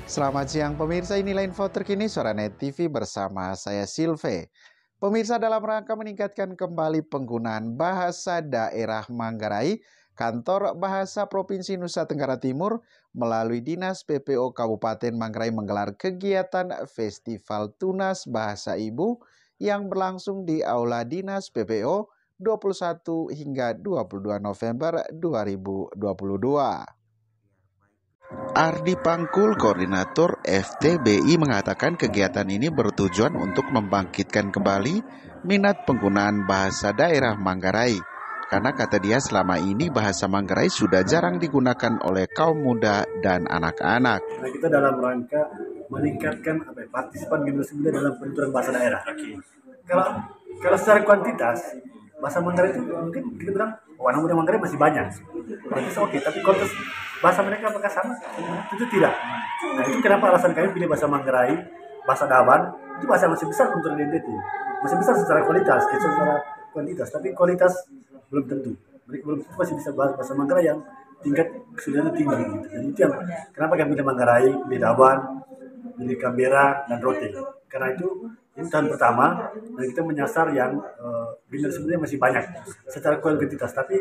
Selamat siang pemirsa, inilah info terkini Soranet TV bersama saya Silve. Pemirsa, dalam rangka meningkatkan kembali penggunaan bahasa daerah Manggarai, Kantor Bahasa Provinsi Nusa Tenggara Timur melalui Dinas PPO Kabupaten Manggarai menggelar kegiatan Festival Tunas Bahasa Ibu yang berlangsung di Aula Dinas PPO 21 hingga 22 November 2022. Ardi Pangkul, Koordinator FTBI, mengatakan kegiatan ini bertujuan untuk membangkitkan kembali minat penggunaan bahasa daerah Manggarai. Karena kata dia selama ini bahasa Manggarai sudah jarang digunakan oleh kaum muda dan anak-anak. Nah, kita dalam rangka meningkatkan partisipan generasi muda dalam penuturan bahasa daerah. Kalau secara kuantitas bahasa Manggarai itu mungkin kita bilang anak muda Manggarai masih banyak. Kuantitas oke, tapi kualitas bahasa mereka apakah sama? Itu tidak. Nah, itu kenapa alasan kami pilih bahasa Manggarai, bahasa Dawan, itu bahasa masih besar untuk identiti. Masih besar secara kualitas, secara kuantitas, tapi kualitas belum tentu. Mereka belum tentu masih bisa bahasa Manggarai yang tingkat kesulitan tinggi gitu. Jadi itu yang kenapa kami pilih Manggarai, pilih Dawan, pilih Canberra dan Rote. Karena itu ini tahun pertama dan kita menyasar yang biner sebenarnya masih banyak secara kuantitas, tapi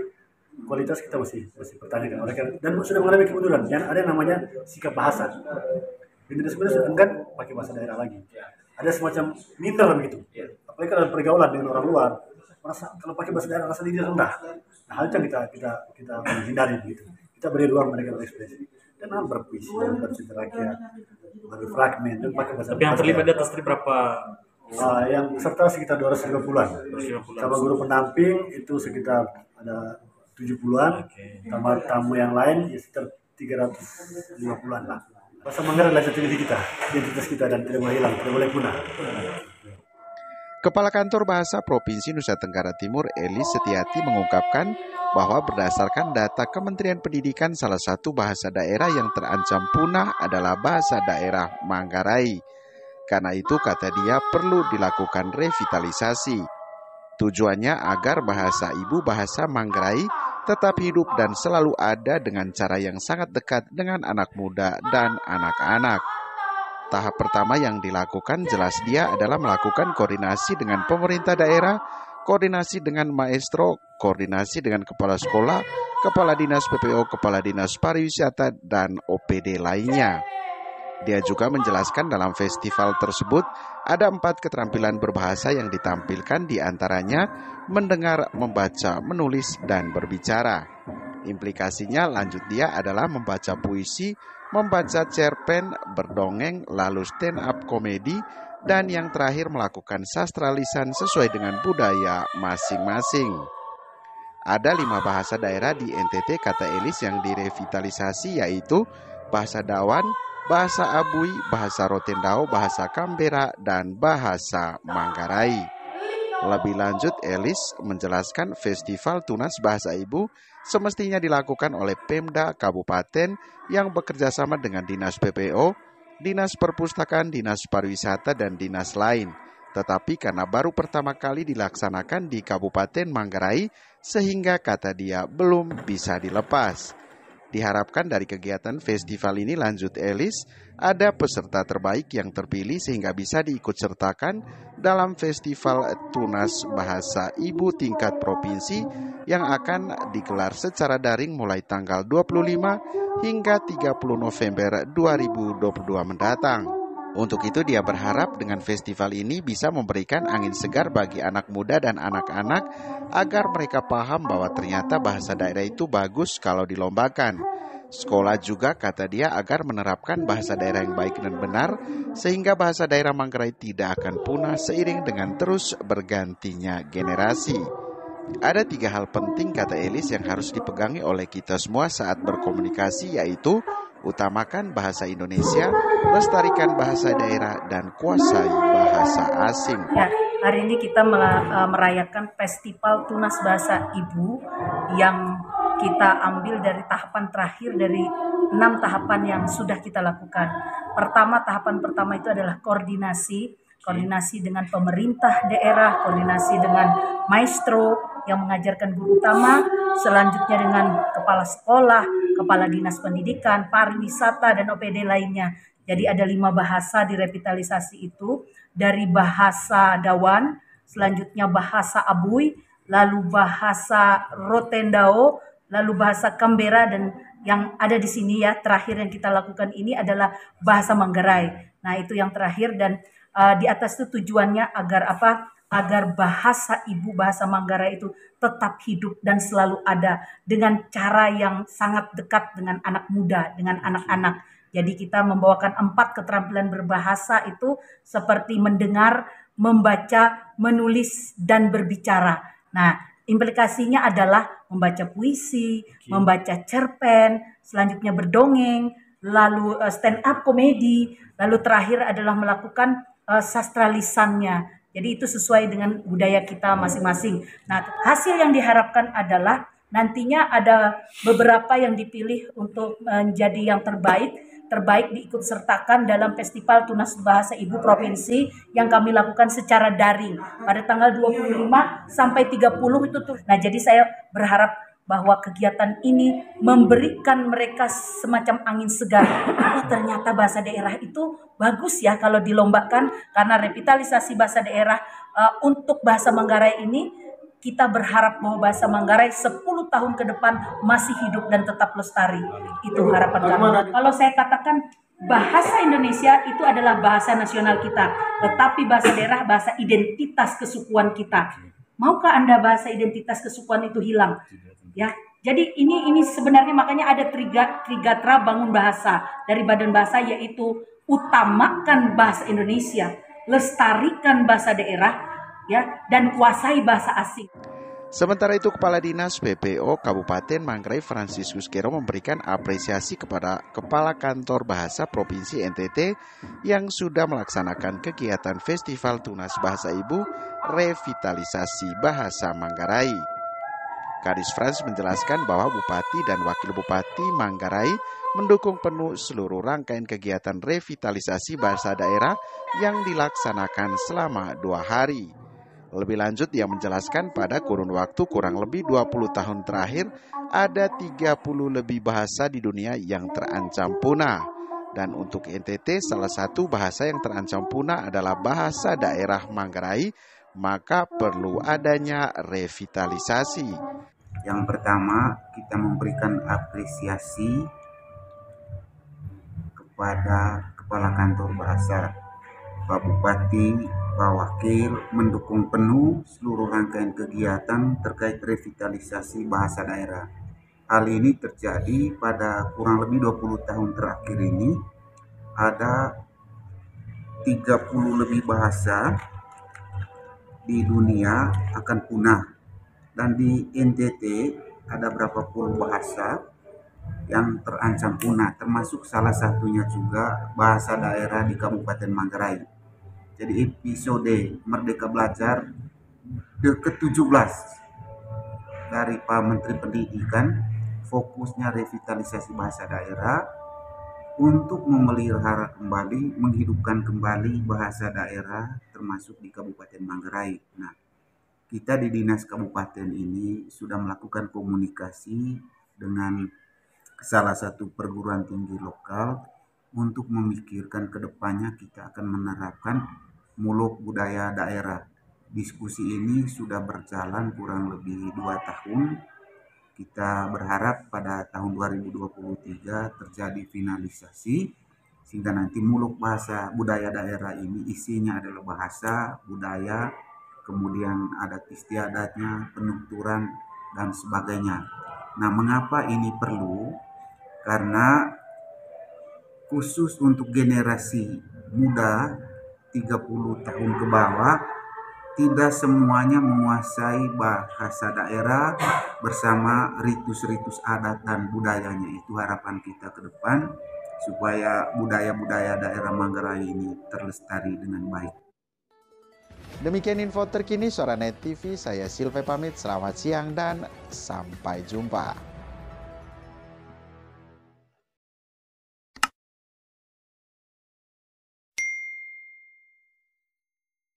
kualitas kita masih pertanyakan oleh karena dan sudah mengalami kemunduran. Dan ada yang namanya sikap bahasa. Biner sebenarnya sudah enggan pakai bahasa daerah lagi. Ada semacam minder begitu. Apalagi kalau pergaulan dengan orang luar, merasa kalau pakai bahasa daerah rasa diri rendah. Nah, hal itu yang kita hindari begitu. Kita beri ruang mereka berekspresi. Dan berpuisi, bercerita rakyat, berfragmen, dan pakai bahasa. Tapi yang terlibat di atas berapa? Yang peserta sekitar 250-an. Sama guru pendamping itu sekitar ada 70-an. Sama tamu yang lain ya sekitar 350-an lah. Bahasa Manggarai adalah identitas kita dan tidak boleh hilang, tidak boleh punah. Kepala Kantor Bahasa Provinsi Nusa Tenggara Timur, Elis Setiati, mengungkapkan bahwa berdasarkan data Kementerian Pendidikan, salah satu bahasa daerah yang terancam punah adalah bahasa daerah Manggarai. Karena itu, kata dia, perlu dilakukan revitalisasi. Tujuannya agar bahasa ibu, bahasa Manggarai, tetap hidup dan selalu ada dengan cara yang sangat dekat dengan anak muda dan anak-anak. Tahap pertama yang dilakukan jelas dia adalah melakukan koordinasi dengan pemerintah daerah, koordinasi dengan maestro, koordinasi dengan kepala sekolah, kepala dinas PPO, kepala dinas pariwisata, dan OPD lainnya. Dia juga menjelaskan dalam festival tersebut ada 4 keterampilan berbahasa yang ditampilkan, diantaranya mendengar, membaca, menulis, dan berbicara. Implikasinya lanjut dia adalah membaca puisi, membaca cerpen, berdongeng, lalu stand up komedi, dan yang terakhir melakukan sastra lisan sesuai dengan budaya masing-masing. Ada 5 bahasa daerah di NTT, kata Elis, yang direvitalisasi, yaitu bahasa Dawan, bahasa Abui, bahasa Rotendao, bahasa Canberra, dan bahasa Manggarai. Lebih lanjut, Elis menjelaskan Festival Tunas Bahasa Ibu semestinya dilakukan oleh Pemda Kabupaten yang bekerjasama dengan Dinas PPO, Dinas Perpustakaan, Dinas Pariwisata, dan dinas lain. Tetapi karena baru pertama kali dilaksanakan di Kabupaten Manggarai, sehingga kata dia belum bisa dilepas. Diharapkan dari kegiatan festival ini, lanjut Elis, ada peserta terbaik yang terpilih sehingga bisa diikut sertakan dalam Festival Tunas Bahasa Ibu tingkat provinsi yang akan digelar secara daring mulai tanggal 25 hingga 30 November 2022 mendatang. Untuk itu dia berharap dengan festival ini bisa memberikan angin segar bagi anak muda dan anak-anak agar mereka paham bahwa ternyata bahasa daerah itu bagus kalau dilombakan. Sekolah juga, kata dia, agar menerapkan bahasa daerah yang baik dan benar sehingga bahasa daerah Manggarai tidak akan punah seiring dengan terus bergantinya generasi. Ada 3 hal penting, kata Elis, yang harus dipegangi oleh kita semua saat berkomunikasi, yaitu utamakan bahasa Indonesia, lestarikan bahasa daerah, dan kuasai bahasa asing. Ya, hari ini kita merayakan Festival Tunas Bahasa Ibu yang kita ambil dari tahapan terakhir dari 6 tahapan yang sudah kita lakukan. Tahapan pertama itu adalah koordinasi dengan pemerintah daerah, koordinasi dengan maestro yang mengajarkan guru utama, selanjutnya dengan kepala sekolah, kepala dinas pendidikan, pariwisata, dan OPD lainnya. Jadi ada 5 bahasa direvitalisasi itu, dari bahasa Dawan, selanjutnya bahasa Abui, lalu bahasa Rotendao, lalu bahasa Kambera, dan yang ada di sini ya terakhir yang kita lakukan ini adalah bahasa Manggarai. Nah itu yang terakhir, dan di atas itu tujuannya agar apa? Agar bahasa ibu, bahasa Manggarai itu tetap hidup dan selalu ada dengan cara yang sangat dekat dengan anak muda, dengan anak-anak. Jadi kita membawakan 4 keterampilan berbahasa itu seperti mendengar, membaca, menulis, dan berbicara. Nah, implikasinya adalah membaca puisi, membaca cerpen, selanjutnya berdongeng, lalu stand up komedi, lalu terakhir adalah melakukan sastra lisannya. Jadi itu sesuai dengan budaya kita masing-masing. Nah, hasil yang diharapkan adalah nantinya ada beberapa yang dipilih untuk menjadi yang terbaik diikut sertakan dalam Festival Tunas Bahasa Ibu Provinsi yang kami lakukan secara daring pada tanggal 25 sampai 30 itu tuh. Nah, jadi saya berharap bahwa kegiatan ini memberikan mereka semacam angin segar. Oh, ternyata bahasa daerah itu bagus ya kalau dilombakan, karena revitalisasi bahasa daerah untuk bahasa Manggarai ini kita berharap bahwa bahasa Manggarai 10 tahun ke depan masih hidup dan tetap lestari. Itu harapan kami. Kalau saya katakan bahasa Indonesia itu adalah bahasa nasional kita, tetapi bahasa daerah bahasa identitas kesukuan kita. Maukah Anda bahasa identitas kesukuan itu hilang? Ya. Jadi ini sebenarnya makanya ada Trigatra Bangun Bahasa dari Badan Bahasa, yaitu utamakan bahasa Indonesia, lestarikan bahasa daerah, ya, dan kuasai bahasa asing. Sementara itu, Kepala Dinas PPO Kabupaten Manggarai Fransiskus Kero memberikan apresiasi kepada Kepala Kantor Bahasa Provinsi NTT yang sudah melaksanakan kegiatan Festival Tunas Bahasa Ibu Revitalisasi Bahasa Manggarai. Kadis Frans menjelaskan bahwa Bupati dan Wakil Bupati Manggarai mendukung penuh seluruh rangkaian kegiatan revitalisasi bahasa daerah yang dilaksanakan selama 2 hari. Lebih lanjut, ia menjelaskan pada kurun waktu kurang lebih 20 tahun terakhir, ada 30 lebih bahasa di dunia yang terancam punah. Dan untuk NTT, salah satu bahasa yang terancam punah adalah bahasa daerah Manggarai, maka perlu adanya revitalisasi. Yang pertama, kita memberikan apresiasi kepada Kepala Kantor Bahasa, Pak Bupati, Pak Wakil, mendukung penuh seluruh rangkaian kegiatan terkait revitalisasi bahasa daerah. Hal ini terjadi pada kurang lebih 20 tahun terakhir ini, ada 30 lebih bahasa di dunia akan punah. Dan di NTT ada berapa puluh bahasa yang terancam punah, termasuk salah satunya juga bahasa daerah di Kabupaten Manggarai. Jadi episode Merdeka Belajar ke-17 dari Pak Menteri Pendidikan, fokusnya revitalisasi bahasa daerah untuk memelihara kembali, menghidupkan kembali bahasa daerah termasuk di Kabupaten Manggarai. Nah, kita di Dinas Kabupaten ini sudah melakukan komunikasi dengan salah satu perguruan tinggi lokal untuk memikirkan ke depannya kita akan menerapkan muluk budaya daerah. Diskusi ini sudah berjalan kurang lebih 2 tahun. Kita berharap pada tahun 2023 terjadi finalisasi sehingga nanti muluk bahasa budaya daerah ini isinya adalah bahasa, budaya, kemudian adat istiadatnya, penuturan, dan sebagainya. Nah, mengapa ini perlu? Karena khusus untuk generasi muda 30 tahun ke bawah, tidak semuanya menguasai bahasa daerah bersama ritus-ritus adat dan budayanya. Itu harapan kita ke depan, supaya budaya-budaya daerah Manggarai ini terlestari dengan baik. Demikian info terkini Suara Net TV, saya Silve pamit, selamat siang dan sampai jumpa.